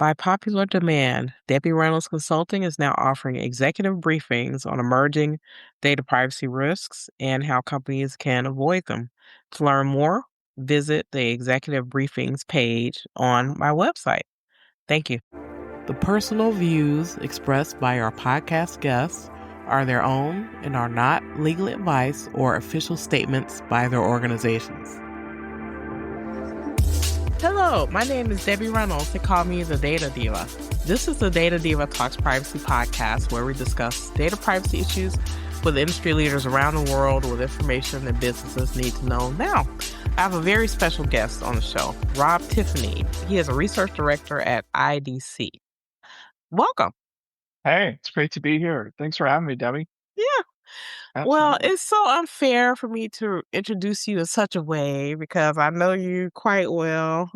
By popular demand, Debbie Reynolds Consulting is now offering executive briefings on emerging data privacy risks and how companies can avoid them. To learn more, visit the executive briefings page on my website. Thank you. The personal views expressed by our podcast guests are their own and are not legal advice or official statements by their organizations. Hello, my name is Debbie Reynolds. They call me the Data Diva. This is the Data Diva Talks Privacy podcast, where we discuss data privacy issues with industry leaders around the world with information that businesses need to know now. I have a very special guest on the show, Rob Tiffany. He is a research director at IDC. Welcome. Hey, it's great to be here. Thanks for having me, Debbie. Yeah. Well, Absolutely. it's so unfair for me to introduce you in such a way because I know you quite well.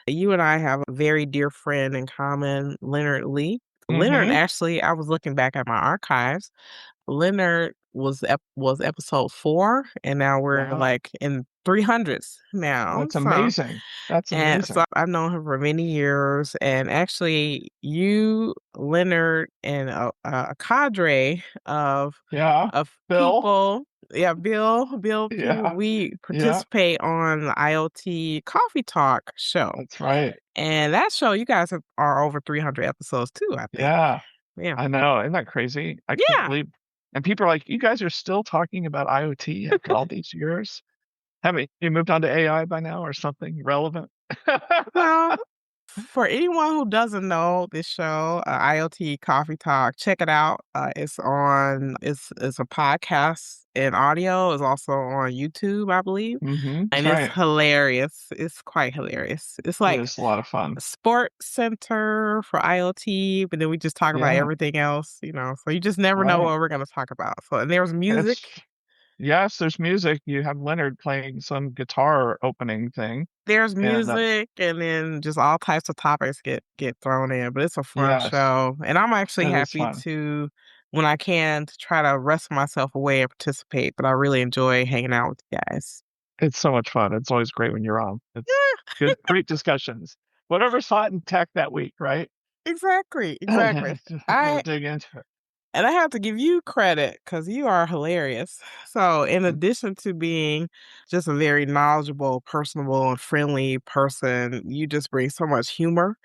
You and I have a very dear friend in common, Leonard Lee. Leonard, Mm-hmm. actually, I was looking back at my archives. Leonard was episode 4, and now we're Wow, like in 300s now. that's amazing. That's And so amazing. I've known her for many years. And actually, you, Leonard, and a cadre Yeah. of Bill. people, yeah, Bill, people, Yeah. we Yeah. participate on the IoT Coffee Talk show. That's right. And that show, you guys are over 300 episodes too, I think. Yeah. Yeah. I know. Isn't that crazy? I can't Yeah. believe. And people are like, you guys are still talking about IoT after all these years? Haven't you moved on to AI by now or something relevant? Well, for anyone who doesn't know this show, IoT Coffee Talk, check it out. It's a podcast in audio. It's also on YouTube, I believe, Mm-hmm. That's and it's right. hilarious. It's quite hilarious. It's It like is a lot of fun. a sports center for IoT, but then we just talk about Yeah. everything else, So you just never know Right. what we're gonna talk about. So and there's music. It's yes, there's music. You have Leonard playing some guitar opening thing. There's And music, and then just all types of topics get thrown in, but it's a fun yes, show, and I'm actually it is happy fun. to, when I can, to try to wrestle myself away and participate, but I really enjoy hanging out with you guys. It's so much fun. It's always great when you're on. It's Yeah, good, great discussions. Whatever's hot in tech that week, right? exactly, exactly. We'll I dig into it. And I have to give you credit because you are hilarious. So, in Mm. addition to being just a very knowledgeable, personable, and friendly person, you just bring so much humor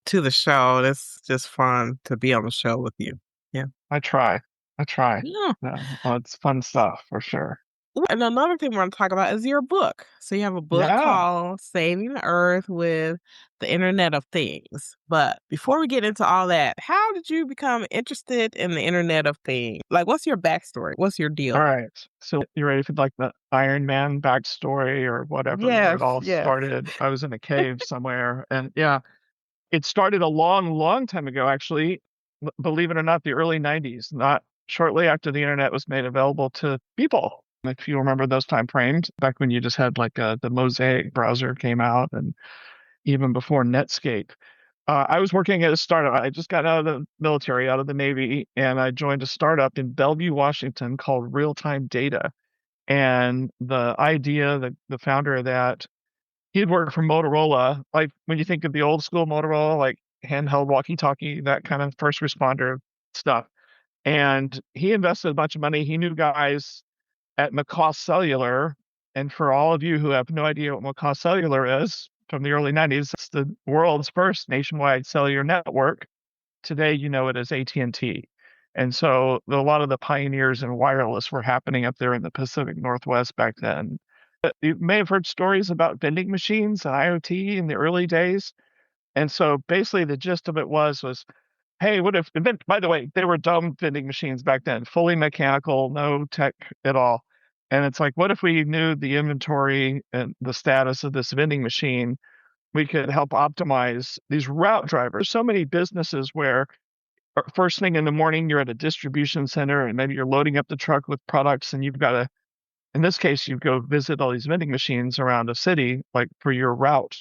to the show. It's just fun to be on the show with you. Yeah. I try. I try. Yeah. No, well, it's fun stuff for sure. Ooh, and another thing we want to talk about is your book. So you have a book Yeah. called Saving the Earth with the Internet of Things. But before we get into all that, how did you become interested in the Internet of Things? Like, what's your backstory? What's your All deal? right. So you ready for like the Iron Man backstory or whatever, where Yes, it all yes. started? I was in a cave somewhere, and yeah, it started a long, long time ago, actually. Believe it or not, the early 90s, not shortly after the internet was made available to people. If you remember those time frames, back when you just had like the Mosaic browser came out, and even before Netscape. I was working at a startup. I just got out of the military, out of the Navy, and I joined a startup in Bellevue, Washington called Real Time Data. And the idea, the founder of that, he had worked for Motorola. Like when you think of the old school Motorola, like handheld walkie-talkie, that kind of first responder stuff. And he invested a bunch of money. He knew guys at McCaw Cellular. And for all of you who have no idea what McCaw Cellular is, from the early 90s, it's the world's first nationwide cellular network. Today, you know it as AT&T. And so a lot of the pioneers in wireless were happening up there in the Pacific Northwest back then. You may have heard stories about vending machines and IoT in the early days. And so basically the gist of it was, hey, what if, by the way, they were dumb vending machines back then, fully mechanical, no tech at all. And it's like, what if we knew the inventory and the status of this vending machine? We could help optimize these route drivers. So many businesses where first thing in the morning, you're at a distribution center and maybe you're loading up the truck with products and you've got to, in this case, you go visit all these vending machines around a city, like for your route.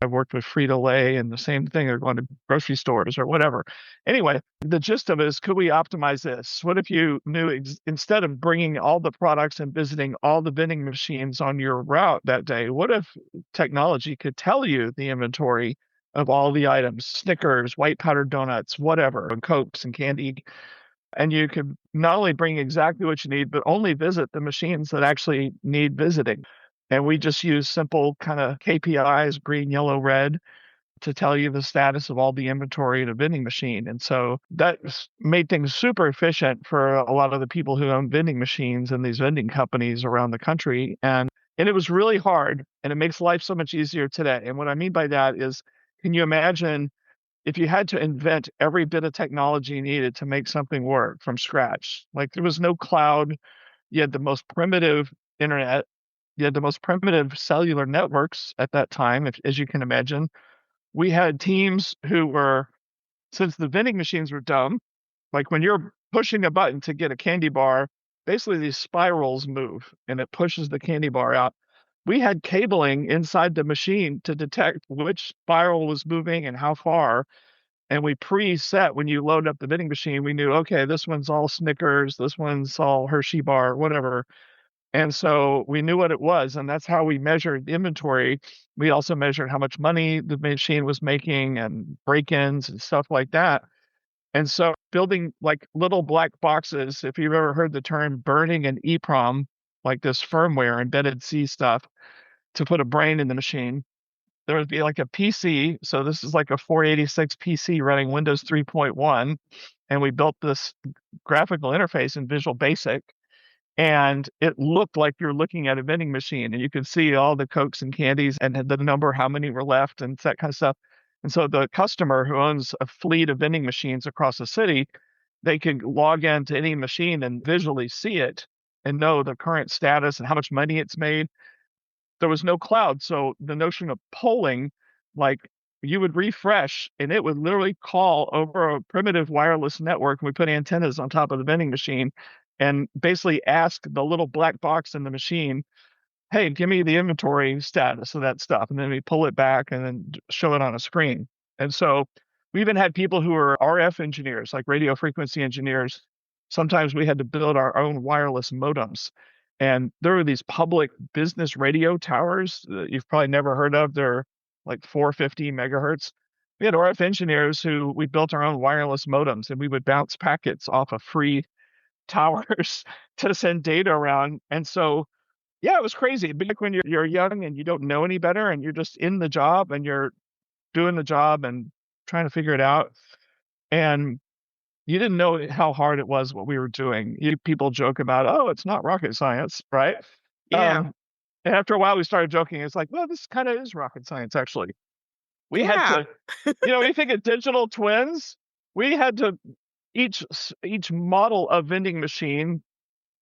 I've worked with Frito-Lay and the same thing. They're going to grocery stores or whatever. Anyway, the gist of it is, could we optimize this? What if you knew instead of bringing all the products and visiting all the vending machines on your route that day, what if technology could tell you the inventory of all the items, Snickers, white powdered donuts, whatever, and Cokes and candy. And you could not only bring exactly what you need, but only visit the machines that actually need visiting. And we just use simple kind of KPIs, green, yellow, red, to tell you the status of all the inventory in a vending machine. And so that made things super efficient for a lot of the people who own vending machines and these vending companies around the country. And it was really hard, and it makes life so much easier today. And what I mean by that is, can you imagine if you had to invent every bit of technology needed to make something work from scratch? Like there was no cloud, you had the most primitive internet, you had the most primitive cellular networks at that time, if, as you can imagine. We had teams who were, since the vending machines were dumb, like when you're pushing a button to get a candy bar, basically these spirals move and it pushes the candy bar out. We had cabling inside the machine to detect which spiral was moving and how far. And we preset when you load up the vending machine, we knew, okay, this one's all Snickers, this one's all Hershey bar, whatever. And so we knew what it was, and that's how we measured inventory. We also measured how much money the machine was making and break-ins and stuff like that. And so building like little black boxes, if you've ever heard the term burning an EEPROM, like this firmware, embedded C stuff, to put a brain in the machine, there would be like a PC. So this is like a 486 PC running Windows 3.1. And we built this graphical interface in Visual Basic, and it looked like you're looking at a vending machine, and you could see all the Cokes and candies and the number, how many were left, and that kind of stuff. And so the customer who owns a fleet of vending machines across the city, they could log into any machine and visually see it and know the current status and how much money it's made. There was no cloud, so the notion of polling, like you would refresh and it would literally call over a primitive wireless network. We put antennas on top of the vending machine and basically ask the little black box in the machine, hey, give me the inventory status of that stuff. And then we pull it back and then show it on a screen. And so we even had people who were RF engineers, like radio frequency engineers. Sometimes we had to build our own wireless modems. And there were these public business radio towers that you've probably never heard of. They're like 450 megahertz. We had RF engineers who we built our own wireless modems, and we would bounce packets off of free towers to send data around. And so, yeah, it was crazy. But like when you're young and you don't know any better and you're just in the job and you're doing the job and trying to figure it out. And you didn't know how hard it was what we were doing. People joke about, oh, it's not rocket science, right? Yeah. And after a while, we started joking. It's like, well, this kind of is rocket science, actually. We had Yeah. to, when you think of digital twins, we had to each model of vending machine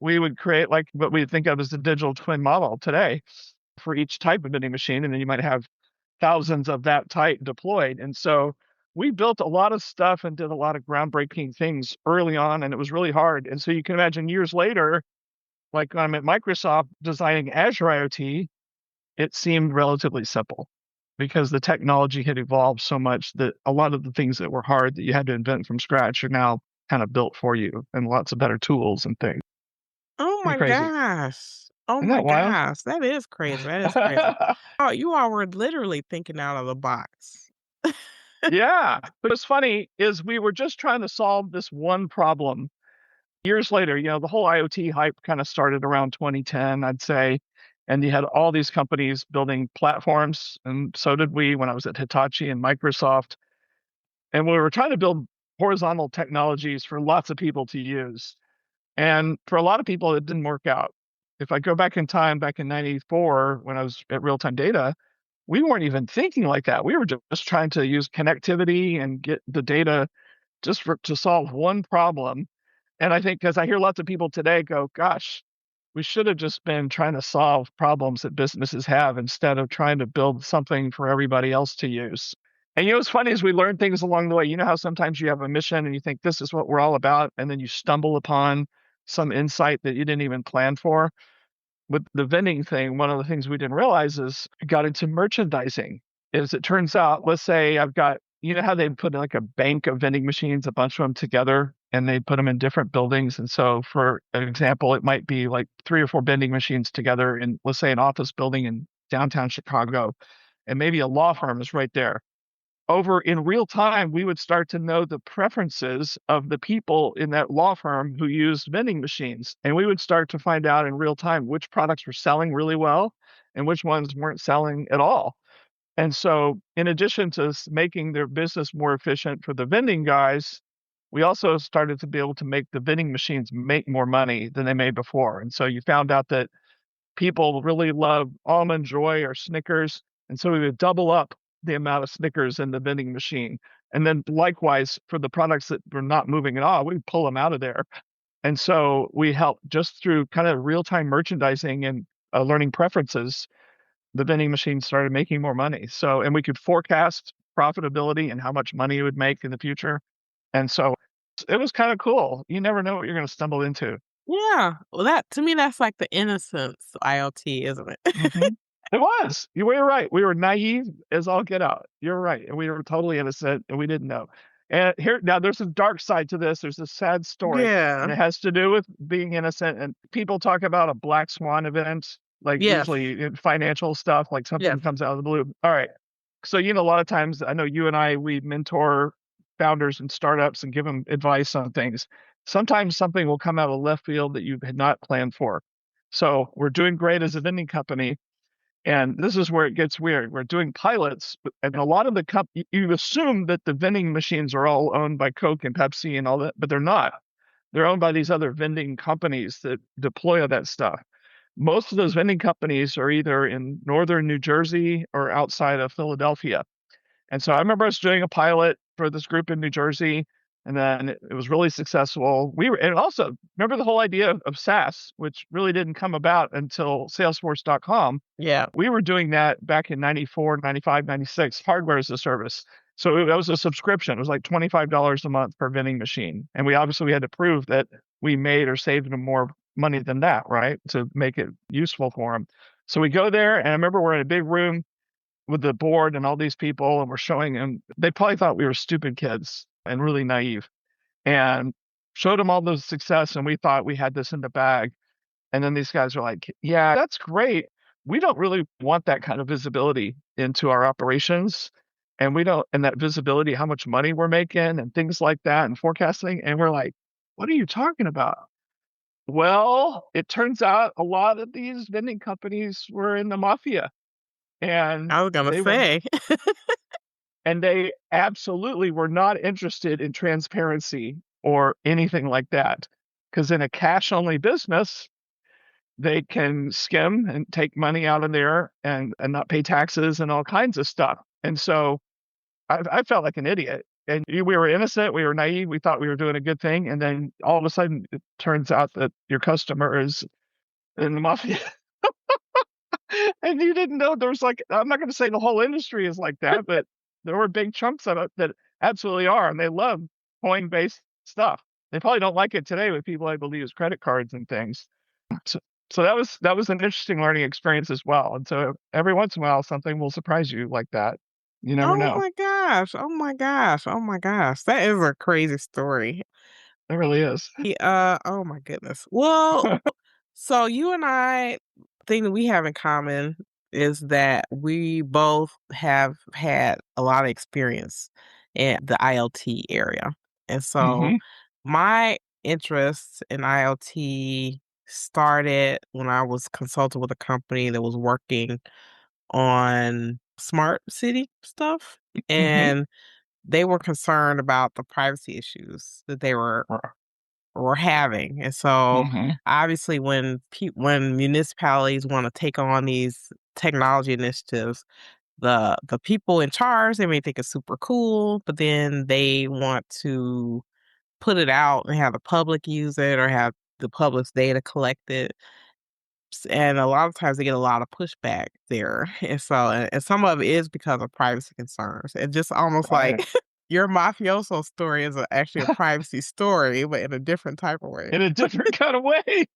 we would create like what we think of as the digital twin model today for each type of vending machine, and then you might have thousands of that type deployed. And so we built a lot of stuff and did a lot of groundbreaking things early on, and it was really hard. And so you can imagine years later, like when I'm at Microsoft designing Azure IoT, it seemed relatively simple because the technology had evolved so much that a lot of the things that were hard that you had to invent from scratch are now kind of built for you and lots of better tools and things. Oh Pretty my crazy. gosh. Oh Isn't my that wild? gosh. That is crazy. That is crazy. Oh, you all were literally thinking out of the box. Yeah. But what's funny is we were just trying to solve this one problem. Years later, the whole IoT hype kind of started around 2010, I'd say. And you had all these companies building platforms. And so did we when I was at Hitachi and Microsoft. And we were trying to build horizontal technologies for lots of people to use. And for a lot of people, it didn't work out. If I go back in time, back in 94, when I was at Real Time Data, we weren't even thinking like that. We were just trying to use connectivity and get the data to solve one problem. And I think because I hear lots of people today go, gosh, we should have just been trying to solve problems that businesses have instead of trying to build something for everybody else to use. And what's funny is we learn things along the way. You know how sometimes you have a mission and you think this is what we're all about, and then you stumble upon some insight that you didn't even plan for. With the vending thing, one of the things we didn't realize is we got into merchandising. As it turns out, let's say I've got, how they put like a bank of vending machines, a bunch of them together, and they put them in different buildings. And so, for an example, it might be like 3 or 4 vending machines together in, let's say, an office building in downtown Chicago, and maybe a law firm is right there. over in real time, we would start to know the preferences of the people in that law firm who used vending machines. And we would start to find out in real time which products were selling really well and which ones weren't selling at all. And so, in addition to making their business more efficient for the vending guys, we also started to be able to make the vending machines make more money than they made before. And so, you found out that people really love Almond Joy or Snickers. And so, we would double up the amount of Snickers in the vending machine. And then, likewise, for the products that were not moving at all, we'd pull them out of there. And so, we helped just through kind of real time merchandising and learning preferences, the vending machine started making more money. So, and we could forecast profitability and how much money it would make in the future. And so it was kind of cool. You never know what you're going to stumble into. Yeah. Well, that to me, that's like the innocence of IoT, isn't it? Hmm. It was. You were right. We were naive as all get out. You're right. And we were totally innocent and we didn't know. And here now there's a dark side to this. There's a sad story, and Yeah. it has to do with being innocent. And people talk about a black swan event, like Yes. usually in financial stuff, like Yes. something comes out of the blue. All right. So, a lot of times I know you and I, we mentor founders and startups and give them advice on things. Sometimes something will come out of left field that you had not planned for. So we're doing great as a vending company, and this is where it gets weird. We're doing pilots, and a lot of the you assume that the vending machines are all owned by Coke and Pepsi and all that, but they're not. They're owned by these other vending companies that deploy all that stuff. Most of those vending companies are either in northern New Jersey or outside of Philadelphia. And so I remember us doing a pilot for this group in New Jersey, and then it was really successful. And also remember the whole idea of SaaS, which really didn't come about until Salesforce.com. Yeah. We were doing that back in 94, 95, 96, hardware as a service. So that was a subscription. It was like $25 a month per vending machine. And we had to prove that we made or saved them more money than that, right? To make it useful for them. So we go there, and I remember we're in a big room with the board and all these people, and we're showing them. They probably thought we were stupid kids and really naive, and showed them all the success, and we thought we had this in the bag. And then these guys are like, yeah, that's great. We don't really want that kind of visibility into our operations. And we don't, and that visibility, how much money we're making and things like that and forecasting. And we're like, what are you talking about? Well, it turns out a lot of these vending companies were in the mafia, and I was gonna they were, say. and they absolutely were not interested in transparency or anything like that. Because in a cash only business, they can skim and take money out of there and not pay taxes and all kinds of stuff. And so I felt like an idiot. And we were innocent, we were naive, we thought we were doing a good thing, and then all of a sudden it turns out that your customer is in the mafia. And you didn't know there was like, I'm not going to say the whole industry is like that, but there were big chunks of it that absolutely are, and they love coin-based stuff. They probably don't like it today with people able to use credit cards and things. So, so that was an interesting learning experience as well. And so every once in a while, something will surprise you like that. You never Oh know. my gosh. Oh my gosh. Oh my gosh. That is a crazy story. It really is. Oh my goodness. Well, so you and I, thing that we have in common is that we both have had a lot of experience in the IoT area. And so Hmm. my interest in IoT started when I was consulting with a company that was working on smart city stuff. Hmm. And they were concerned about the privacy issues that they were having. And so Hmm. obviously when municipalities want to take on these technology initiatives, the people in charge, they may think it's super cool, but then they want to put it out and have the public use it or have the public's data collected. And a lot of times they get a lot of pushback there. And so and some of it is because of privacy concerns. And just almost like Right. your mafioso story is actually a privacy story, but in a different type of way. In a different kind of way.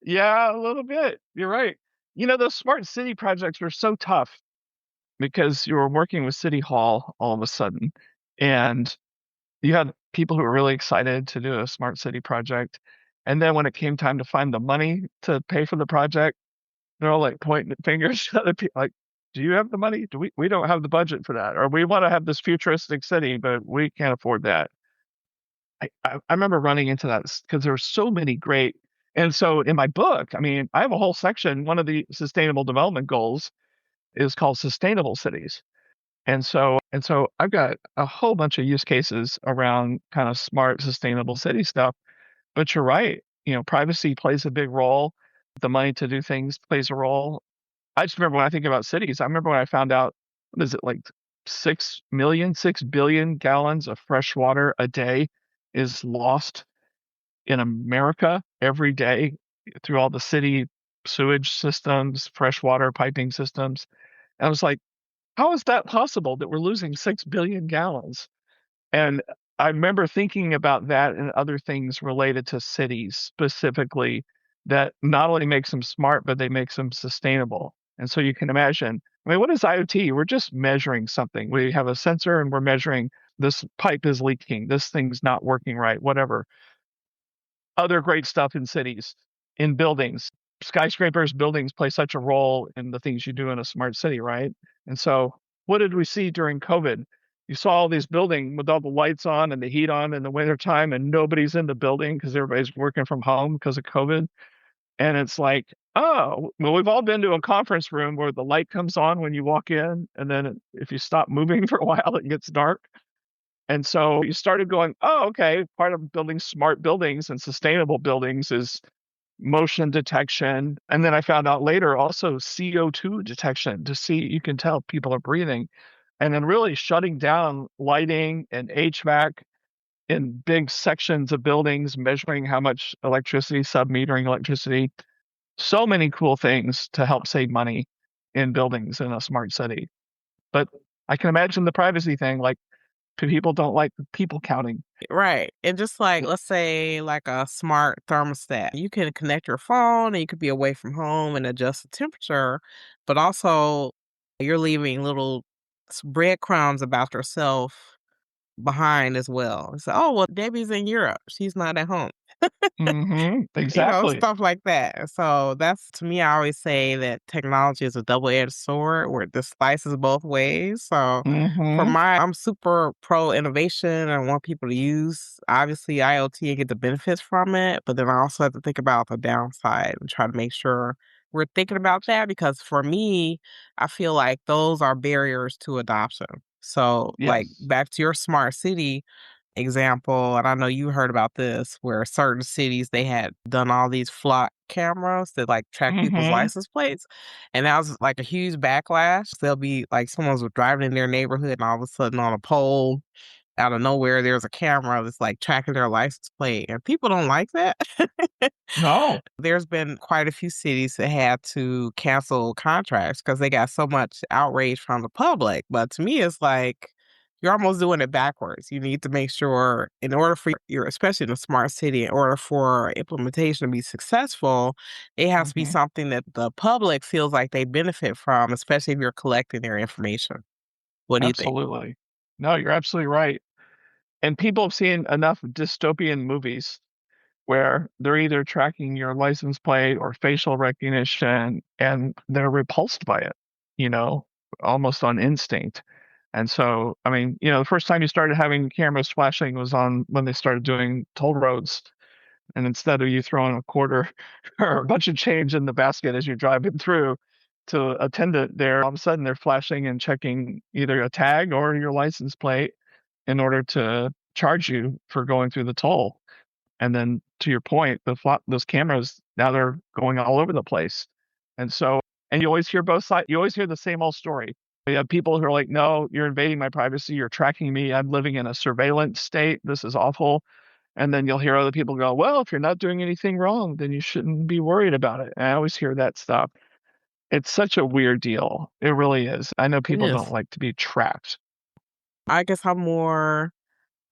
Yeah, a little bit. You're right. Those smart city projects were so tough because you were working with City Hall all of a sudden, and you had people who were really excited to do a smart city project. And then when it came time to find the money to pay for the project, they're all like pointing fingers at other people, like, Do you have the money? We don't have the budget for that. Or we want to have this futuristic city, but we can't afford that. I remember running into that because there were so many great. And so in my book, I mean, I have a whole section. One of the sustainable development goals is called sustainable cities. And so I've got a whole bunch of use cases around kind of smart, sustainable city stuff. But you're right. Privacy plays a big role. The money to do things plays a role. I just remember when I think about cities, I remember when I found out, what is it, like 6 billion gallons of fresh water a day is lost in America every day through all the city sewage systems, freshwater piping systems. And I was like, how is that possible that we're losing 6 billion gallons? And I remember thinking about that and other things related to cities specifically that not only makes them smart, but they makes them sustainable. And so you can imagine, I mean, what is IoT? We're just measuring something. We have a sensor and we're measuring this pipe is leaking, this thing's not working right, whatever. Other great stuff in cities, in buildings. Skyscrapers, buildings play such a role in the things you do in a smart city, right? And so, what did we see during COVID? You saw all these buildings with all the lights on and the heat on in the wintertime, and nobody's in the building because everybody's working from home because of COVID. And it's like, oh, well, we've all been to a conference room where the light comes on when you walk in, and then if you stop moving for a while, it gets dark. And so you started going, oh, okay, part of building smart buildings and sustainable buildings is motion detection. And then I found out later also CO2 detection to see you can tell people are breathing. And then really shutting down lighting and HVAC in big sections of buildings, measuring how much electricity, sub-metering electricity. So many cool things to help save money in buildings in a smart city. But I can imagine the privacy thing, like people don't like people counting. Right. And just like, let's say, like a smart thermostat, you can connect your phone and you could be away from home and adjust the temperature, but also you're leaving little breadcrumbs about yourself behind as well. So, oh, well, Debbie's in Europe. She's not at home. Exactly. Stuff like that. So that's to me, I always say that technology is a double-edged sword where it slices both ways. So Hmm. I'm super pro innovation. I want people to use obviously IoT and get the benefits from it, but then I also have to think about the downside and try to make sure we're thinking about that because for me, I feel like those are barriers to adoption. So, like Yes. back to your smart city example, and I know you heard about this, where certain cities they had done all these flock cameras that like track people's Hmm. license plates, and that was like a huge backlash. They'll be like someone's driving in their neighborhood, and all of a sudden on a pole out of nowhere, there's a camera that's like tracking their license plate, and people don't like that. No. There's been quite a few cities that had to cancel contracts because they got so much outrage from the public. But to me, it's like you're almost doing it backwards. You need to make sure, in order for especially in a smart city, in order for implementation to be successful, it has to be Hmm. something that the public feels like they benefit from, especially if you're collecting their information. What do you think? Absolutely. No, you're absolutely right. And people have seen enough dystopian movies where they're either tracking your license plate or facial recognition and they're repulsed by it, you know, almost on instinct. And so, I mean, the first time you started having cameras flashing was on when they started doing toll roads. And instead of you throwing a quarter or a bunch of change in the basket as you're driving through to attendant there, all of a sudden they're flashing and checking either a tag or your license plate in order to charge you for going through the toll. And then to your point, those cameras now they're going all over the place. And so, and you always hear both sides. You always hear the same old story. You have people who are like, "No, you're invading my privacy. You're tracking me. I'm living in a surveillance state. This is awful." And then you'll hear other people go, "Well, if you're not doing anything wrong, then you shouldn't be worried about it." And I always hear that stuff. It's such a weird deal. It really is. I know It people don't is. like to be tracked. I guess I'm more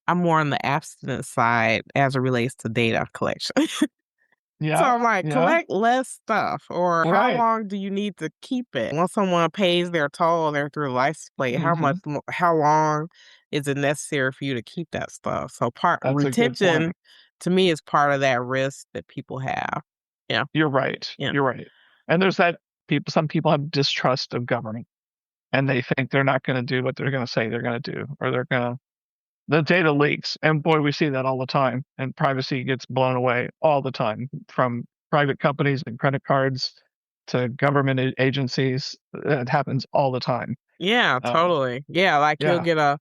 on the abstinence side as it relates to data collection. So Yeah, I'm like, yeah, collect less stuff, or how right. long do you need to keep it? Once someone pays their toll and they're through a license plate, Hmm. how long is it necessary for you to keep that stuff? So part That's a good retention point. to me is part of that risk that people have. Yeah, You're right. yeah. You're right. And there's that some people have distrust of government. and they think they're not going to do what they're going to say they're going to do, or the data leaks. And boy, we see that all the time. And privacy gets blown away all the time, from private companies and credit cards to government agencies. It happens all the time. Yeah, Um, totally. Yeah, like you'll yeah, get a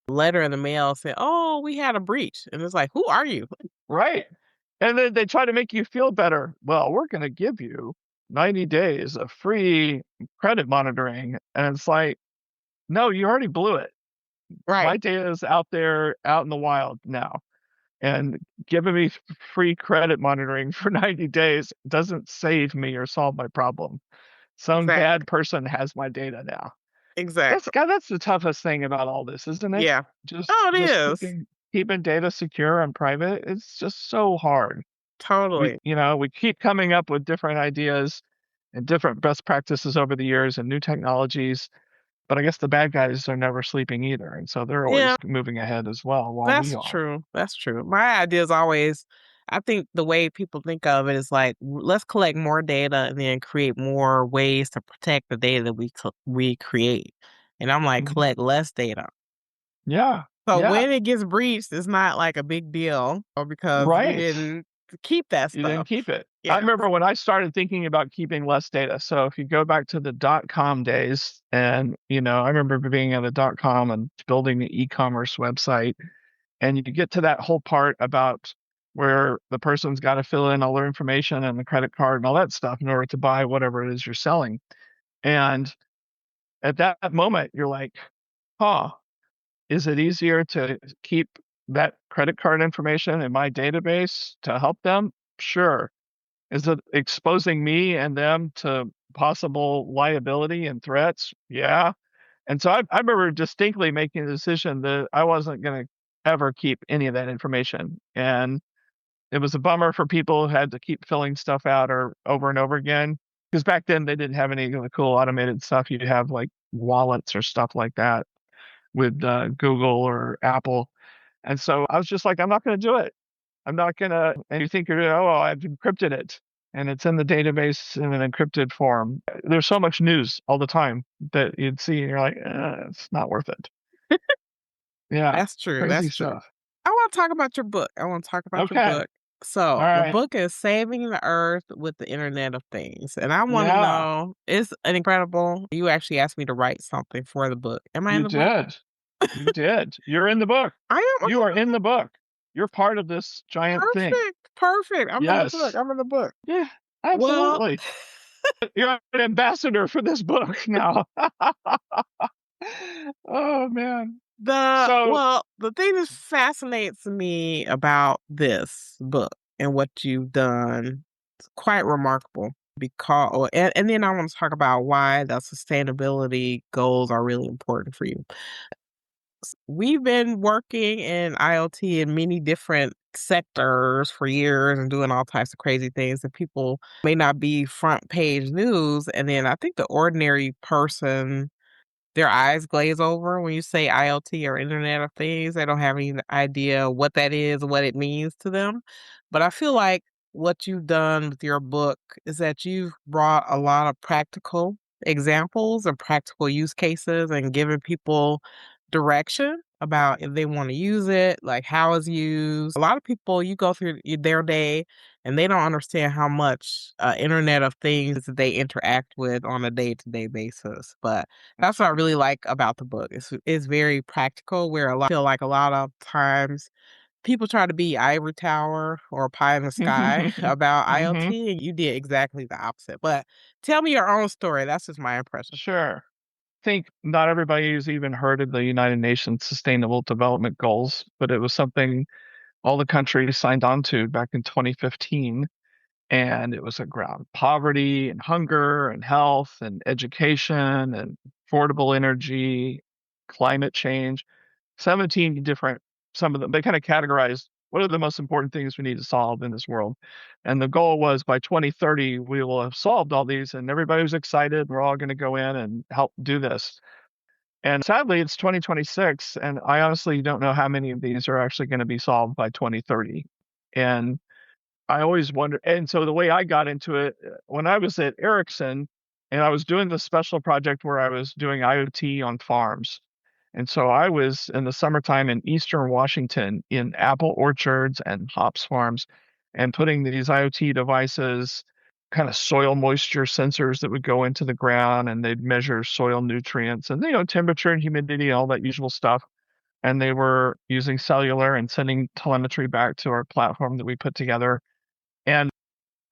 letter in the mail saying, "Oh, we had a breach." And it's like, "Who are you?" right. And then they try to make you feel better. Well, we're going to give you 90 days of free credit monitoring. And it's like, no, you already blew it. Right. My data is out there, out in the wild now. And giving me free credit monitoring for 90 days doesn't save me or solve my problem. Some Exactly. bad person has my data now. That's Exactly. God, that's the toughest thing about all this, isn't it? Yeah. Just Oh, it just is. keeping data secure and private. It's just so hard. Totally. We keep coming up with different ideas and different best practices over the years and new technologies, but I guess the bad guys are never sleeping either, and so they're always Yeah, moving ahead as well while we that's are. true. That's true. My idea is always, I think the way people think of it is like, let's collect more data and then create more ways to protect the data that we create. And I'm like, Mhm. collect less data. Yeah, So yeah, when it gets breached, it's not like a big deal or because we right. didn't keep that You didn't stuff. keep it. I Yeah. remember when I started thinking about keeping less data. So if you go back to the .com days, and I remember being at a .com and building an e-commerce website, and you get to that whole part about where the person's got to fill in all their information and the credit card and all that stuff in order to buy whatever it is you're selling. And at that moment, you're like, huh, is it easier to keep that credit card information in my database to help them? Sure. Is it exposing me and them to possible liability and threats? Yeah. And so I remember distinctly making the decision that I wasn't going to ever keep any of that information. And it was a bummer for people who had to keep filling stuff out or over and over again. Because back then they didn't have any of the cool automated stuff. You'd have like wallets or stuff like that with Google or Apple. And so I was just like, I'm not going to do it. I'm not gonna. And you think oh, well, I've encrypted it and it's in the database in an encrypted form. There's so much news all the time that you'd see and you're like, it's not worth it. Yeah, That's true. crazy That's true. stuff. I want to talk about your book. I want to talk about your Okay, book. all So, the right, book is Saving the Earth with the Internet of Things. And I want to yeah, know, it's an incredible. You actually asked me to write something for the book. Am I in you the book? did, you did. You're in the book. I am. You Okay. are in the book. You're part of this giant thing. Perfect. Perfect. I'm in the book. Yes, I'm in the book. yeah, Well, absolutely. You're an ambassador for this book now. Oh man. So the thing that fascinates me about this book and what you've done is quite remarkable because and then I want to talk about why the sustainability goals are really important for you. We've been working in IoT in many different sectors for years and doing all types of crazy things that people may not be front page news. And then I think the ordinary person, their eyes glaze over when you say IoT or Internet of Things. They don't have any idea what that is, what it means to them. But I feel like what you've done with your book is that you've brought a lot of practical examples and practical use cases and given people direction about if they want to use it, like how it's used. A lot of people, you go through their day and they don't understand how much Internet of Things that they interact with on a day to day basis. But that's what I really like about the book. It's very practical where feel like a lot of times people try to be ivory tower or pie in the sky about hmm IoT, and you did exactly the opposite. But tell me your own story. That's just my impression. Sure. Think not everybody has even heard of the United Nations Sustainable Development Goals, but it was something all the countries signed on to back in 2015. And it was around poverty and hunger and health and education and affordable energy, climate change, 17 different, some of them, they kind of categorized what are the most important things we need to solve in this world. And the goal was by 2030, we will have solved all these and everybody was excited. We're all going to go in and help do this. And sadly, it's 2026, and I honestly don't know how many of these are actually going to be solved by 2030. And I always wonder. And so the way I got into it, when I was at Ericsson, And I was doing this special project where I was doing IoT on farms. And so I was in the summertime in Eastern Washington in apple orchards and hops farms and putting these IoT devices, kind of soil moisture sensors that would go into the ground and they'd measure soil nutrients and, temperature and humidity, all that usual stuff. And they were using cellular and sending telemetry back to our platform that we put together. And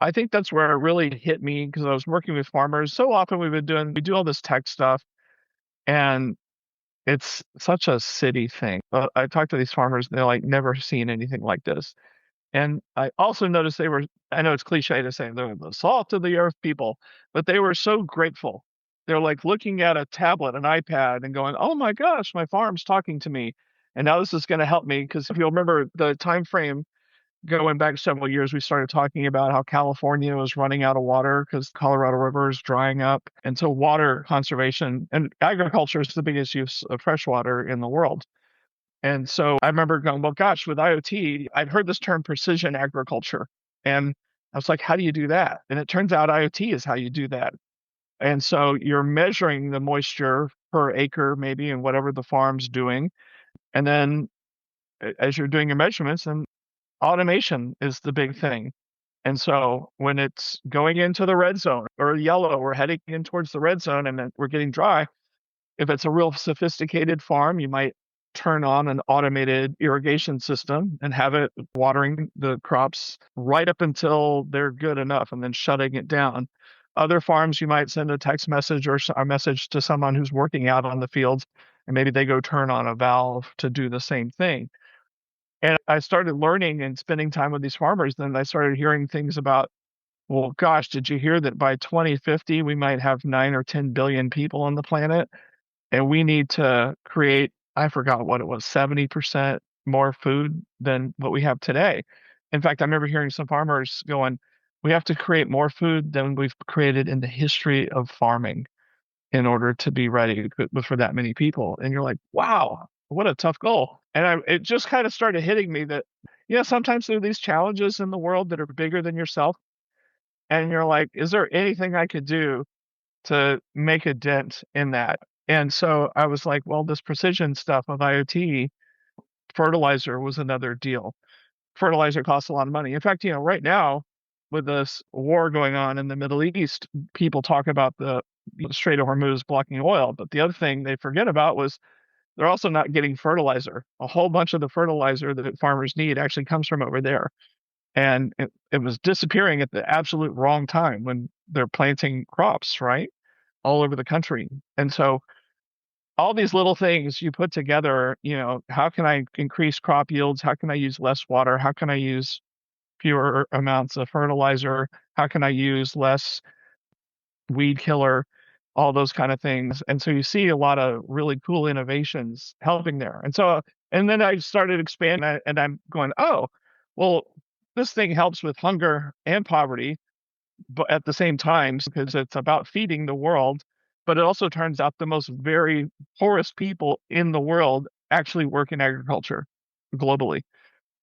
I think that's where it really hit me because I was working with farmers. So often we do all this tech stuff and it's such a city thing. I talked to these farmers, they're like never seen anything like this. And I also noticed I know it's cliche to say they're the salt of the earth people, but they were so grateful. They're like looking at a tablet, an iPad, and going, "Oh my gosh, my farm's talking to me." And now this is going to help me because if you'll remember the time frame going back several years, we started talking about how California was running out of water because Colorado River is drying up. And so water conservation and agriculture is the biggest use of fresh water in the world. And so I remember going, well, gosh, with IoT, I'd heard this term precision agriculture. And I was like, how do you do that? And it turns out IoT is how you do that. And so you're measuring the moisture per acre, maybe, and whatever the farm's doing. And then as you're doing your measurements, and automation is the big thing. And so when it's going into the red zone or yellow, we're heading in towards the red zone and then we're getting dry. If it's a real sophisticated farm, you might turn on an automated irrigation system and have it watering the crops right up until they're good enough and then shutting it down. Other farms, you might send a text message or a message to someone who's working out on the field, and maybe they go turn on a valve to do the same thing. And I started learning and spending time with these farmers. Then I started hearing things about, well, gosh, did you hear that by 2050 we might have 9 or 10 billion people on the planet? And we need to create, I forgot what it was, 70% more food than what we have today. In fact, I remember hearing some farmers going, we have to create more food than we've created in the history of farming in order to be ready for that many people. And you're like, wow, what a tough goal. And it just kind of started hitting me that, sometimes there are these challenges in the world that are bigger than yourself. And you're like, is there anything I could do to make a dent in that? And so I was like, well, this precision stuff of IoT, fertilizer was another deal. Fertilizer costs a lot of money. In fact, right now with this war going on in the Middle East, people talk about the Strait of Hormuz blocking oil, but the other thing they forget about was they're also not getting fertilizer. A whole bunch of the fertilizer that farmers need actually comes from over there. And it was disappearing at the absolute wrong time when they're planting crops, right? All over the country. And so all these little things you put together, how can I increase crop yields? How can I use less water? How can I use fewer amounts of fertilizer? How can I use less weed killer? All those kind of things. And so you see a lot of really cool innovations helping there. And then I started expanding and I'm going, oh, well, this thing helps with hunger and poverty, but at the same time, because it's about feeding the world, but it also turns out the most very poorest people in the world actually work in agriculture globally.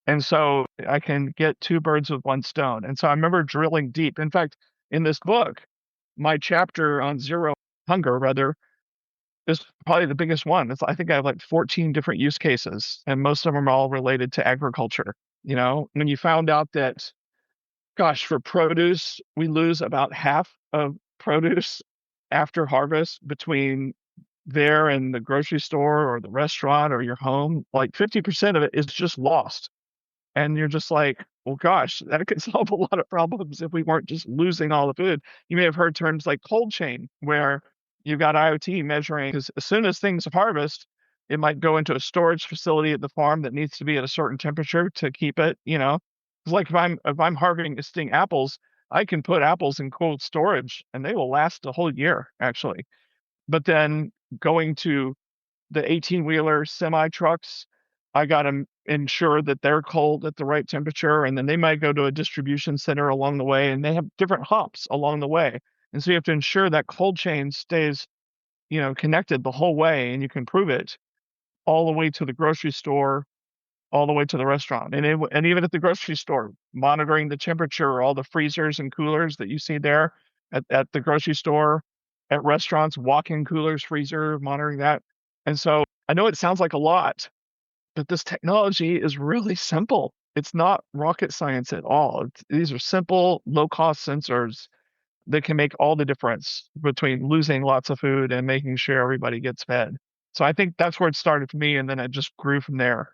And so I can get two birds with one stone. And so I remember drilling deep. In fact, in this book, my chapter on zero hunger, rather, is probably the biggest one. I think I have like 14 different use cases, and most of them are all related to agriculture. When you found out that, gosh, for produce, we lose about half of produce after harvest between there and the grocery store or the restaurant or your home. Like 50% of it is just lost. And you're just like, well, gosh, that could solve a lot of problems if we weren't just losing all the food. You may have heard terms like cold chain, where you've got IoT measuring, because as soon as things harvest, it might go into a storage facility at the farm that needs to be at a certain temperature to keep it, It's like if I'm harvesting apples, I can put apples in cold storage and they will last a whole year, actually. But then going to the 18-wheeler semi trucks, I got to ensure that they're cold at the right temperature. And then they might go to a distribution center along the way and they have different hops along the way. And so you have to ensure that cold chain stays, connected the whole way, and you can prove it all the way to the grocery store, all the way to the restaurant. And even at the grocery store, monitoring the temperature, all the freezers and coolers that you see there at the grocery store, at restaurants, walk-in coolers, freezer, monitoring that. And so I know it sounds like a lot, but this technology is really simple. It's not rocket science at all. These are simple, low-cost sensors that can make all the difference between losing lots of food and making sure everybody gets fed. So I think that's where it started for me, and then it just grew from there,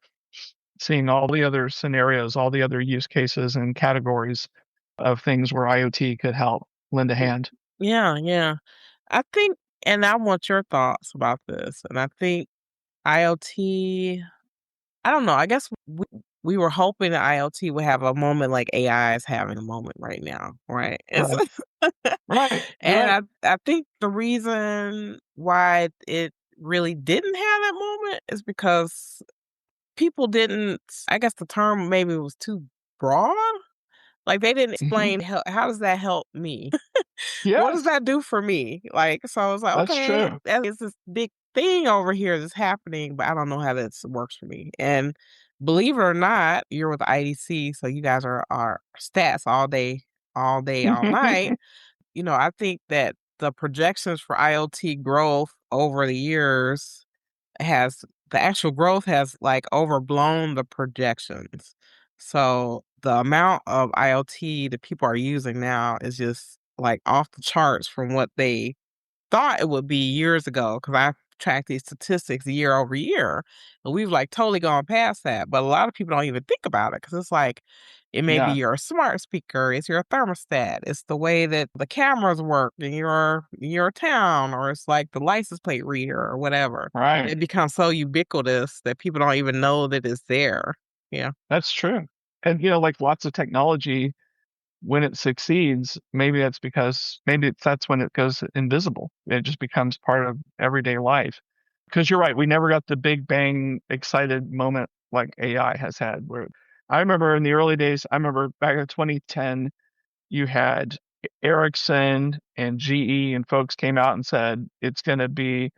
seeing all the other scenarios, all the other use cases and categories of things where IoT could help lend a hand. Yeah, yeah. I think, and I want your thoughts about this. And I think IoT, I don't know. I guess we were hoping that IoT would have a moment like AI is having a moment right now, right? Right. Right. You're And right. I think the reason why it really didn't have that moment is because people didn't, I guess the term maybe was too broad. Like they didn't Hmm. explain how does that help me? What does Yes, that do for me? Like, so I was like, that's okay, true. that is this big thing over here that's happening, but I don't know how this works for me. And believe it or not, you're with IDC, so you guys are stats all day, all night. I think that the projections for IoT growth over the years has the actual growth has like overblown the projections. So the amount of IoT that people are using now is just like off the charts from what they thought it would be years ago, because I track these statistics year over year, and we've like totally gone past that. But a lot of people don't even think about it because it's like it may be Yeah, your smart speaker, it's your thermostat, it's the way that the cameras work in your town, or it's like the license plate reader or whatever. right. It becomes so ubiquitous that people don't even know that it's there. Yeah. That's true. And like lots of technology, when it succeeds, maybe that's because that's when it goes invisible. It just becomes part of everyday life. Because you're right, we never got the big bang excited moment like AI has had. Where I remember in the early days, I remember back in 2010, you had Ericsson and GE and folks came out and said it's going to be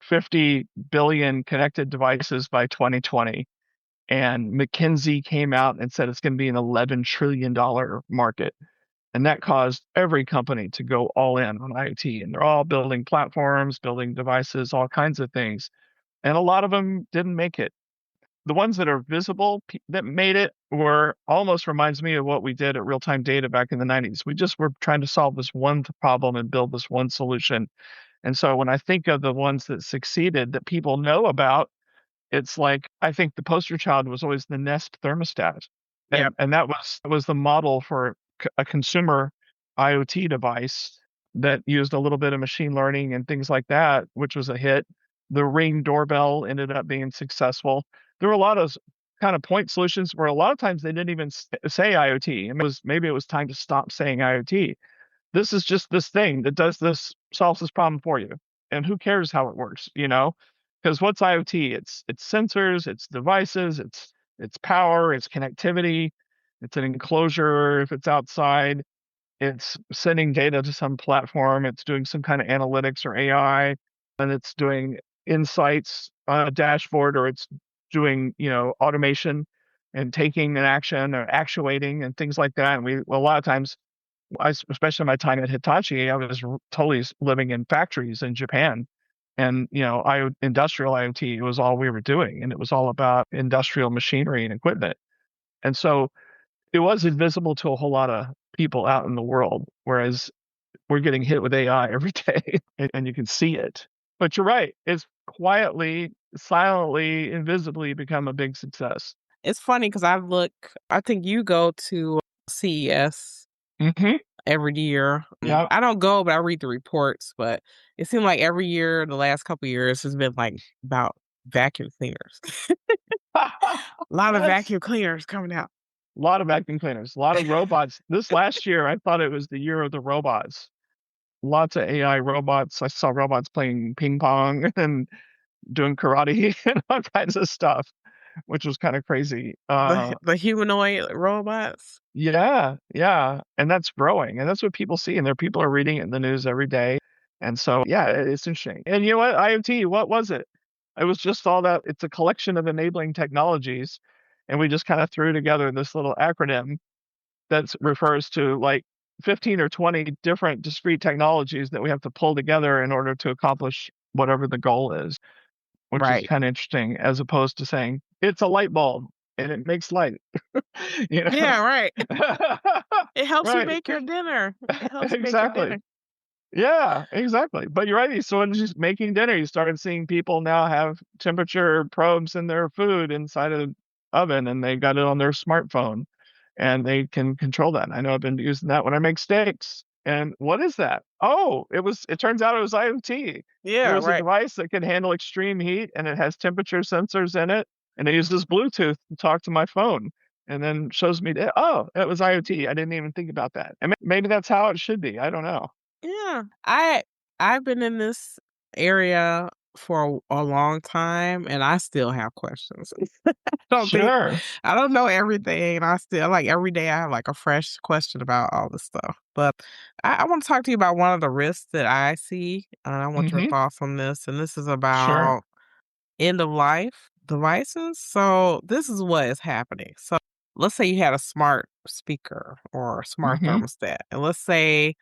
50 billion connected devices by 2020. And McKinsey came out and said it's going to be an $11 trillion market. And that caused every company to go all in on IoT. And they're all building platforms, building devices, all kinds of things. And a lot of them didn't make it. The ones that are visible that made it were almost reminds me of what we did at real time data back in the 90s. We just were trying to solve this one problem and build this one solution. And so when I think of the ones that succeeded that people know about, it's like I think the poster child was always the Nest thermostat, Yeah. and that was the model for a consumer IoT device that used a little bit of machine learning and things like that, which was a hit. The Ring doorbell ended up being successful. There were a lot of kind of point solutions where a lot of times they didn't even say IoT. And maybe it was time to stop saying IoT. This is just this thing that does this, solves this problem for you. And who cares how it works? Because what's IoT? It's sensors, it's devices, it's power, it's connectivity, it's an enclosure if it's outside, it's sending data to some platform, it's doing some kind of analytics or AI, and it's doing insights on a dashboard, or it's doing, automation and taking an action or actuating and things like that. And a lot of times especially my time at Hitachi, I was totally living in factories in Japan. And, industrial IoT was all we were doing. And it was all about industrial machinery and equipment. And so it was invisible to a whole lot of people out in the world, whereas we're getting hit with AI every day and you can see it. But you're right. It's quietly, silently, invisibly become a big success. It's funny because I think you go to CES Hmm. every year. Yeah. I don't go, but I read the reports. But it seemed like every year, the last couple years, has been like about vacuum cleaners. A lot of Yes. vacuum cleaners coming out. A lot of vacuum cleaners, a lot of robots. This last year, I thought it was the year of the robots. Lots of AI robots. I saw robots playing ping pong and doing karate and all kinds of stuff, which was kind of crazy. The humanoid robots. Yeah, yeah, and that's growing, and that's what people see, and people are reading it in the news every day, and so yeah, it's interesting. And you know what, IoT, what was it? It was just all that. It's a collection of enabling technologies, and we just kind of threw together this little acronym that refers to like 15 or 20 different discrete technologies that we have to pull together in order to accomplish whatever the goal is, which is Right. kind of interesting, as opposed to saying it's a light bulb and it makes light, you know? Yeah, right. It helps you Right. make your dinner. It helps you make your Exactly. dinner. Yeah, exactly. But you're right. So when she's making dinner, you started seeing people now have temperature probes in their food inside of the oven, and they got it on their smartphone, and they can control that. I know I've been using that when I make steaks. And what is that? Oh, it turns out it was IoT. It Yeah, was a right. device that can handle extreme heat, and it has temperature sensors in it, and it uses Bluetooth to talk to my phone. And then shows me that, oh, it was IoT. I didn't even think about that. And maybe that's how it should be. I don't know. Yeah. I've been in this area for a long time, and I still have questions. Don't think Sure. I don't know everything, and I still like, every day I have, like, a fresh question about all this stuff. But I wanna talk to you about one of the risks that I see, and I want your Mhm. thoughts on this, and this is Sure. about end of life devices. So this is what is happening. So let's say you had a smart speaker or a smart Mhm. thermostat, and let's say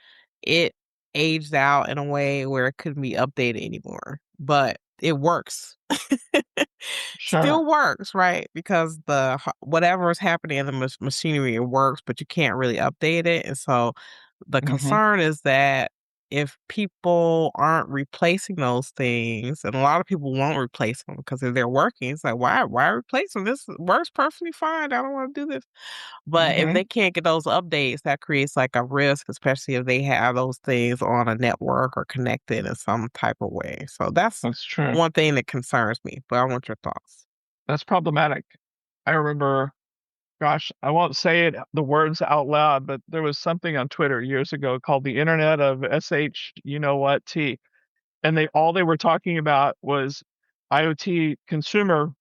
it aged out in a way where it couldn't be updated anymore, but it works. Sure. Still works, right? Because whatever is happening in the machinery, it works, but you can't really update it. And so the Mhm. concern is that if people aren't replacing those things, and a lot of people won't replace them because if they're working, it's like, why replace them? This works perfectly fine. I don't want to do this. But if Mhm. they can't get those updates, that creates like a risk, especially if they have those things on a network or connected in some type of way. So that's That's true. one thing that concerns me, but I want your thoughts. That's problematic. I remember, gosh, I won't say the words out loud, but there was something on Twitter years ago called the Internet of SH, you know what, T. And they were talking about was IoT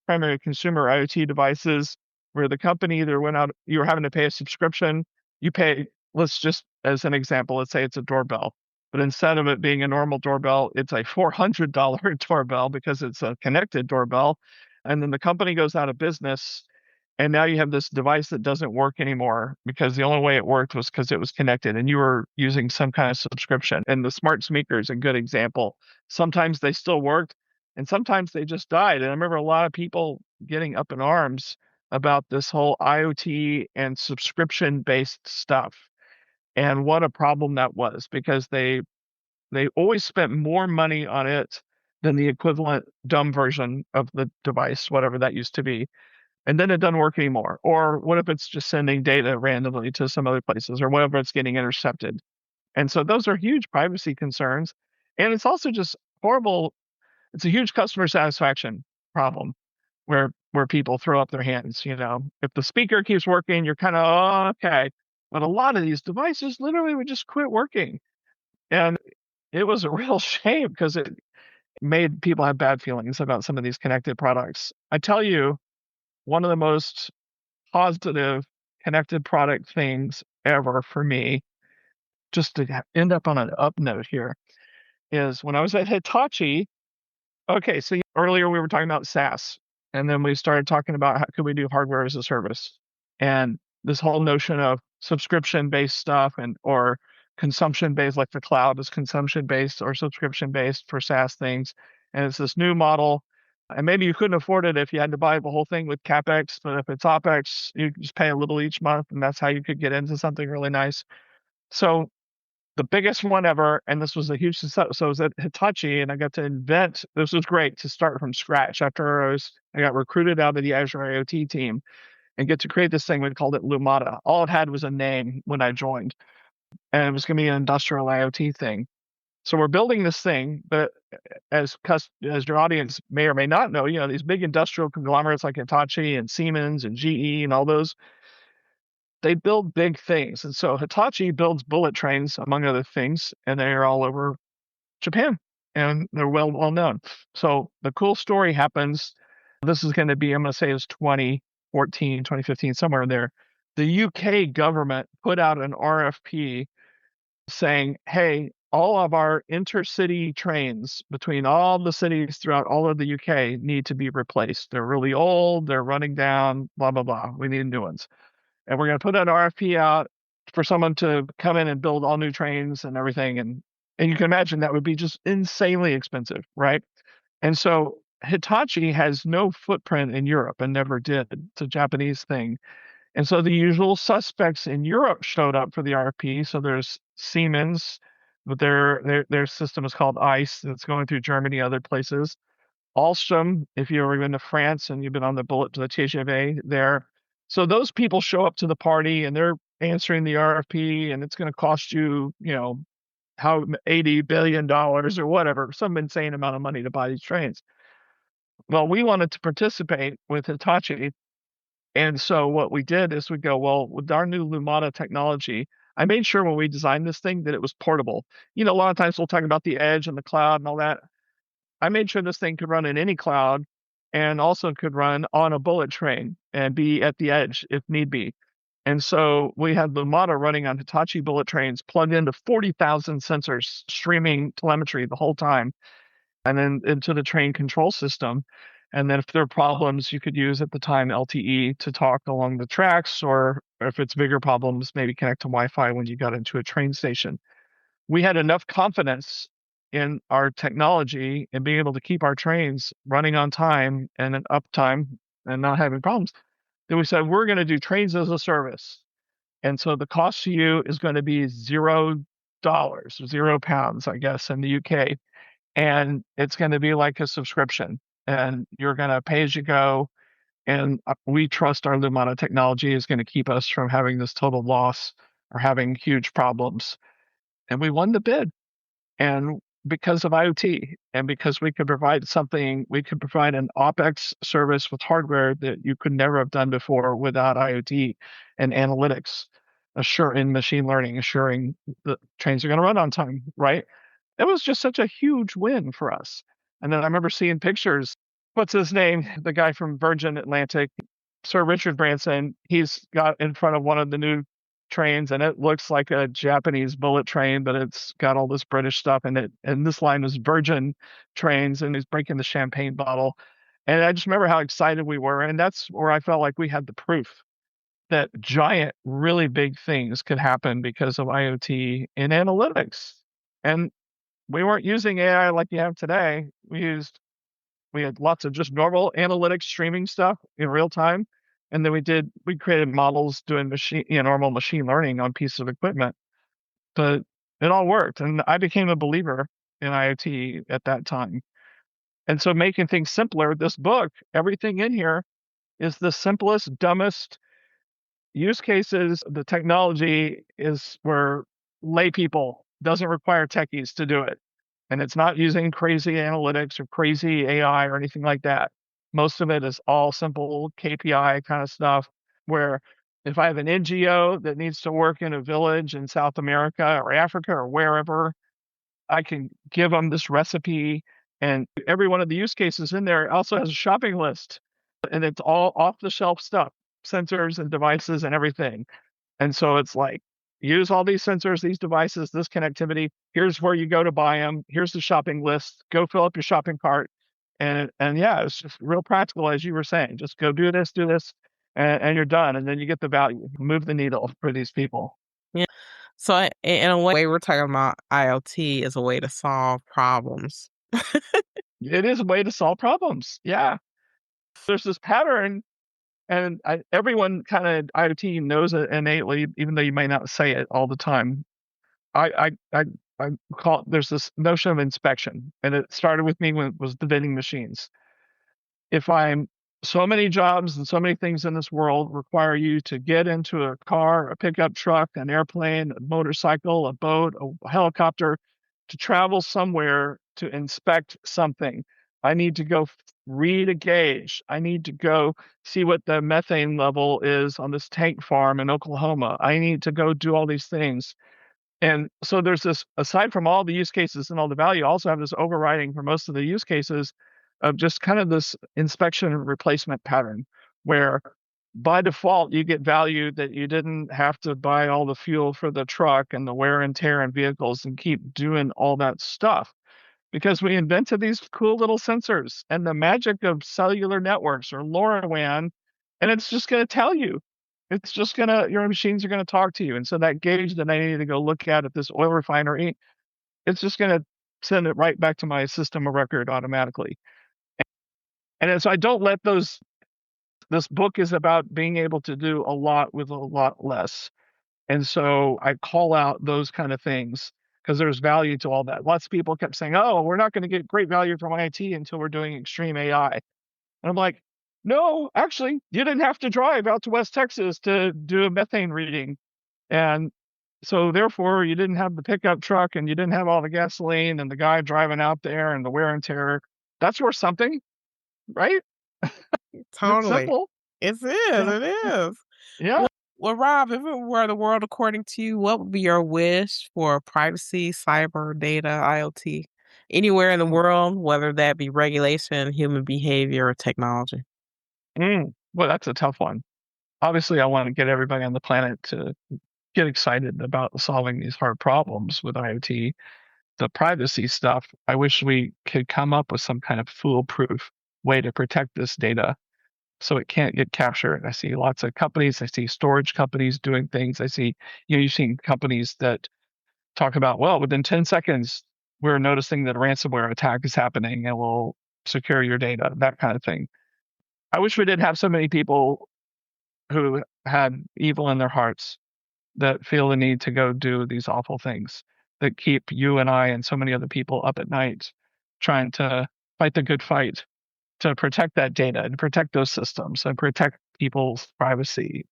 primary consumer IoT devices, where the company either went out, you were having to pay a subscription. You pay, let's just as an example, let's say it's a doorbell. But instead of it being a normal doorbell, it's a $400 doorbell because it's a connected doorbell. And then the company goes out of business, and now you have this device that doesn't work anymore because the only way it worked was because it was connected and you were using some kind of subscription. And the smart speaker is a good example. Sometimes they still worked and sometimes they just died. And I remember a lot of people getting up in arms about this whole IoT and subscription based stuff, and what a problem that was, because they always spent more money on it than the equivalent dumb version of the device, whatever that used to be, and then it doesn't work anymore. Or what if it's just sending data randomly to some other places, or whatever, it's getting intercepted. And so those are huge privacy concerns. And it's also just horrible. It's a huge customer satisfaction problem where people throw up their hands. If the speaker keeps working, you're kind of, oh, okay. But a lot of these devices literally would just quit working. And it was a real shame because it made people have bad feelings about some of these connected products. I tell you, one of the most positive connected product things ever for me, just to end up on an up note here, is when I was at Hitachi. Okay, so earlier we were talking about SaaS, and then we started talking about how could we do hardware as a service, and this whole notion of subscription-based stuff, and or consumption-based, like the cloud is consumption-based or subscription-based for SaaS things, and it's this new model. And maybe you couldn't afford it if you had to buy the whole thing with CapEx, but if it's OpEx, you just pay a little each month, and that's how you could get into something really nice. So the biggest one ever, and this was a huge success. So I was at Hitachi, and I got to invent. This was great to start from scratch. After I got recruited out of the Azure IoT team and get to create this thing. We called it Lumata. All it had was a name when I joined, and it was going to be an industrial IoT thing. So we're building this thing, but as your audience may or may not know, these big industrial conglomerates like Hitachi and Siemens and GE and all those, they build big things. And so Hitachi builds bullet trains, among other things, and they are all over Japan, and they're well known. So the cool story happens. This is going to be, I'm going to say it's 2014, 2015, somewhere in there. The UK government put out an RFP saying, hey, all of our intercity trains between all the cities throughout all of the UK need to be replaced. They're really old, they're running down, blah, blah, blah. We need new ones. And we're going to put an RFP out for someone to come in and build all new trains and everything. And you can imagine that would be just insanely expensive, right? And so Hitachi has no footprint in Europe and never did. It's a Japanese thing. And so the usual suspects in Europe showed up for the RFP. So there's Siemens, but their system is called ICE. It's going through Germany, other places. Alstom, if you've ever been to France and you've been on the bullet to the TGV there. So those people show up to the party and they're answering the RFP, and it's going to cost you, how $80 billion or whatever, some insane amount of money to buy these trains. Well, we wanted to participate with Hitachi. And so what we did is we go, well, with our new Lumada technology, I made sure when we designed this thing that it was portable. A lot of times we'll talk about the edge and the cloud and all that. I made sure this thing could run in any cloud and also could run on a bullet train and be at the edge if need be. And so we had Lumada running on Hitachi bullet trains plugged into 40,000 sensors, streaming telemetry the whole time, and then into the train control system. And then if there are problems, you could use at the time LTE to talk along the tracks, or if it's bigger problems, maybe connect to Wi-Fi when you got into a train station. We had enough confidence in our technology and being able to keep our trains running on time and an uptime and not having problems that we said, we're going to do trains as a service. And so the cost to you is going to be $0, £0, I guess, in the UK. And it's going to be like a subscription, and you're going to pay as you go. And we trust our Lumada technology is going to keep us from having this total loss or having huge problems. And we won the bid. And because of IoT and because we could provide something, we could provide an OpEx service with hardware that you could never have done before without IoT and analytics, assuring machine learning, assuring the trains are going to run on time, right? It was just such a huge win for us. And then I remember seeing pictures. What's his name? The guy from Virgin Atlantic, Sir Richard Branson. He's got in front of one of the new trains, and it looks like a Japanese bullet train, but it's got all this British stuff in it. And this line was Virgin trains, and he's breaking the champagne bottle. And I just remember how excited we were. And that's where I felt like we had the proof that giant, really big things could happen because of IoT and analytics. And we weren't using AI like you have today. We had lots of just normal analytics streaming stuff in real time. And then we created models doing normal machine learning on pieces of equipment. But it all worked. And I became a believer in IoT at that time. And so making things simpler, this book, everything in here is the simplest, dumbest use cases. The technology is where lay people doesn't require techies to do it. And it's not using crazy analytics or crazy AI or anything like that. Most of it is all simple KPI kind of stuff where if I have an NGO that needs to work in a village in South America or Africa or wherever, I can give them this recipe. And every one of the use cases in there also has a shopping list, and it's all off the shelf stuff, sensors and devices and everything. And so it's like, use all these sensors, these devices, this connectivity. Here's where you go to buy them. Here's the shopping list. Go fill up your shopping cart. And yeah, it's just real practical, as you were saying. Just go do this, and you're done. And then you get the value. Move the needle for these people. Yeah. So in a way, we're talking about IoT as a way to solve problems. It is a way to solve problems. Yeah. There's this pattern, and everyone kind of IoT knows it innately, even though you may not say it all the time. I call there's this notion of inspection, and it started with me when it was the vending machines. If I'm so many jobs and so many things in this world require you to get into a car, a pickup truck, an airplane, a motorcycle, a boat, a helicopter to travel somewhere to inspect something. I need to go read a gauge. I need to go see what the methane level is on this tank farm in Oklahoma. I need to go do all these things. And so there's this, aside from all the use cases and all the value, I also have this overriding for most of the use cases of just kind of this inspection and replacement pattern where by default you get value that you didn't have to buy all the fuel for the truck and the wear and tear in vehicles and keep doing all that stuff because we invented these cool little sensors and the magic of cellular networks or LoRaWAN, and it's just going to tell you. It's just your machines are gonna talk to you. And so that gauge that I need to go look at this oil refinery, it's just gonna send it right back to my system of record automatically. And then, so I don't let this book is about being able to do a lot with a lot less. And so I call out those kind of things because there's value to all that. Lots of people kept saying, "Oh, we're not going to get great value from IT until we're doing extreme AI." And I'm like, "No, actually, you didn't have to drive out to West Texas to do a methane reading. And so therefore you didn't have the pickup truck and you didn't have all the gasoline and the guy driving out there and the wear and tear. That's worth something, right? It's Totally. simple." Yeah. It is. Yeah. Well well, Rob, if it were the world according to you, what would be your wish for privacy, cyber, data, IoT? Anywhere in the Mm. world, whether that be regulation, human behavior, or technology. Well, that's a tough one. Obviously, I want to get everybody on the planet to get excited about solving these hard problems with IoT. The privacy stuff, I wish we could come up with some kind of foolproof way to protect this data so it can't get captured. I see lots of companies, I see storage companies doing things. I see, you've seen companies that talk about, well, within 10 seconds, we're noticing that a ransomware attack is happening and we'll secure your data, that kind of thing. I wish we didn't have so many people who had evil in their hearts that feel the need to go do these awful things that keep you and I and so many other people up at night trying to fight the good fight to protect that data and protect those systems and protect people's privacy.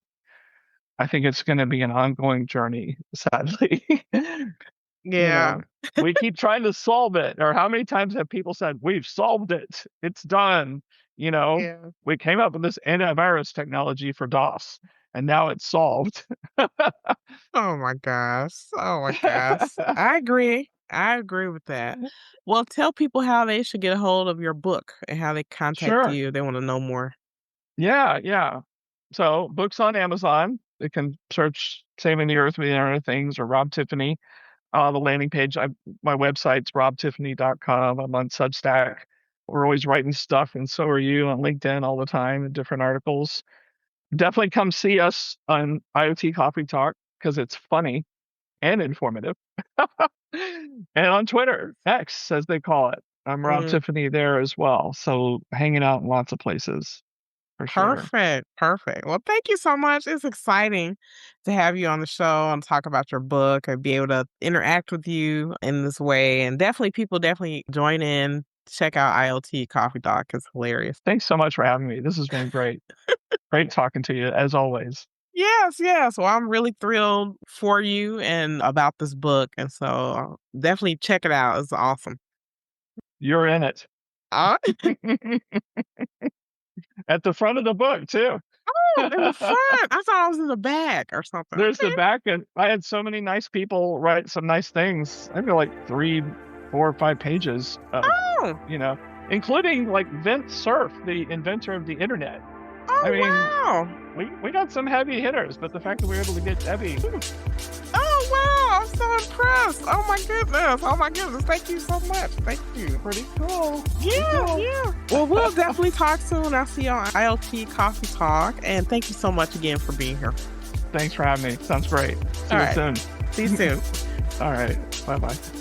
I think it's going to be an ongoing journey, sadly. You Yeah. know, we keep trying to solve it. Or how many times have people said, "We've solved it. It's done." You know, Yeah. we came up with this antivirus technology for DOS and now it's solved. Oh my gosh. Oh my gosh. I agree. I agree with that. Well, tell people how they should get a hold of your book and how they contact Sure. you if they want to know more. Yeah, yeah. So books on Amazon. They can search Saving the Earth with the Internet of Things or Rob Tiffany. The landing page, my website's robtiffany.com. I'm on Substack. We're always writing stuff, and so are you on LinkedIn all the time in different articles. Definitely come see us on IoT Coffee Talk because it's funny and informative. And on Twitter, X, as they call it. I'm Rob Mm, Tiffany there as well. So hanging out in lots of places for sure. perfect. Perfect. Well, thank you so much. It's exciting to have you on the show and talk about your book and be able to interact with you in this way. And definitely, people definitely join in. Check out IoT Coffee Talk. It's hilarious. Thanks so much for having me. This has been great. Great talking to you as always. Yes, yes. Well, I'm really thrilled for you and about this book. And so definitely check it out. It's awesome. You're in it. Uh, At the front of the book too. oh, in the front. I thought I was in the back or something. There's the Okay. back, and I had so many nice people write some nice things. I feel like 3, 4, or 5 pages of, Oh, you know, including like Vint Cerf, the inventor of the internet. I oh, mean, wow. we got some heavy hitters, but the fact that we were able to get Debbie, Oh, wow. I'm so impressed. Oh, my goodness. Oh, my goodness. Thank you so much. Thank you. pretty cool. Pretty Yeah, cool. yeah. Well, we'll definitely talk soon. I'll see you on IoT Coffee Talk. And thank you so much again for being here. Thanks for having me. Sounds great. See All you right. soon. See you soon. All right. Bye bye.